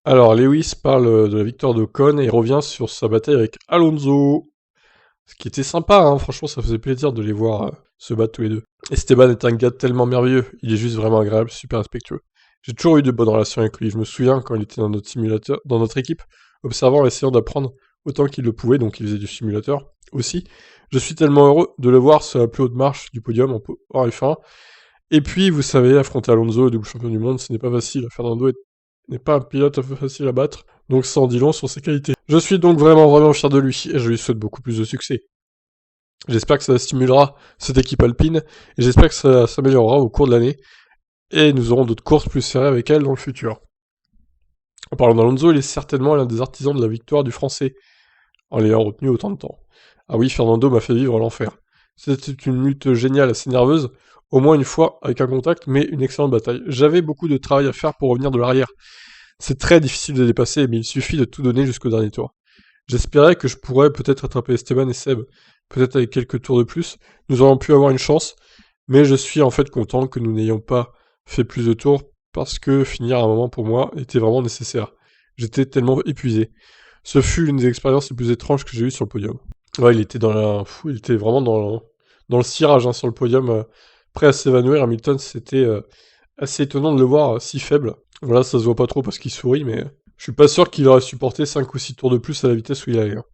Alors, Lewis parle de la victoire d'Ocon et revient sur sa bataille avec Alonso. Ce qui était sympa, hein, franchement, ça faisait plaisir de les voir se battre tous les deux. Esteban est un gars tellement merveilleux, il est juste vraiment agréable, super respectueux. J'ai toujours eu de bonnes relations avec lui, je me souviens quand il était dans notre simulateur, dans notre équipe, observant et essayant d'apprendre autant qu'il le pouvait, donc il faisait du simulateur aussi. Je suis tellement heureux de le voir sur la plus haute marche du podium en F1. Et puis, vous savez, affronter Alonso, le double champion du monde, ce n'est pas facile. N'est pas un pilote facile à battre, donc ça en dit long sur ses qualités. Je suis donc vraiment fier de lui, et je lui souhaite beaucoup plus de succès. J'espère que ça stimulera cette équipe alpine, et j'espère que ça s'améliorera au cours de l'année, et nous aurons d'autres courses plus serrées avec elle dans le futur. En parlant d'Alonso, il est certainement l'un des artisans de la victoire du français, en l'ayant retenu autant de temps. Ah oui, Fernando m'a fait vivre l'enfer. C'était une lutte géniale, assez nerveuse, au moins une fois avec un contact, mais une excellente bataille. J'avais beaucoup de travail à faire pour revenir de l'arrière. C'est très difficile de dépasser, mais il suffit de tout donner jusqu'au dernier tour. J'espérais que je pourrais peut-être attraper Esteban et Seb, peut-être avec quelques tours de plus. Nous aurions pu avoir une chance, mais je suis en fait content que nous n'ayons pas fait plus de tours, parce que finir à un moment pour moi était vraiment nécessaire. J'étais tellement épuisé. Ce fut l'une des expériences les plus étranges que j'ai eues sur le podium. Ouais, il était vraiment dans le cirage hein, sur le podium, prêt à s'évanouir. Hamilton, c'était assez étonnant de le voir si faible. Voilà, ça se voit pas trop parce qu'il sourit, mais je suis pas sûr qu'il aurait supporté 5 ou 6 tours de plus à la vitesse où il allait. Hein.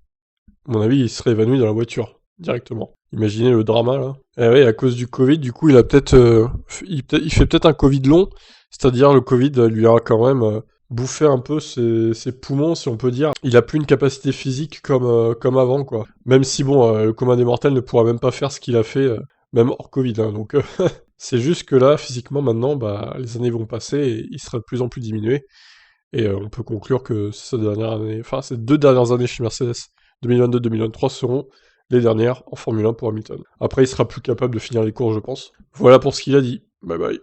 À mon avis, il serait évanoui dans la voiture, directement. Imaginez le drama, là. Eh ouais, à cause du Covid, du coup, il a peut-être... il fait peut-être un Covid long, c'est-à-dire le Covid lui a quand même bouffé un peu ses poumons, si on peut dire. Il a plus une capacité physique comme avant, quoi. Même si, bon, le commun des mortels ne pourra même pas faire ce qu'il a fait, même hors Covid, hein, donc... c'est juste que là, physiquement, maintenant, bah, les années vont passer et il sera de plus en plus diminué. Et on peut conclure que ces 2 dernières années chez Mercedes, 2022-2023, seront les dernières en Formule 1 pour Hamilton. Après, il sera plus capable de finir les courses, je pense. Voilà pour ce qu'il a dit. Bye bye.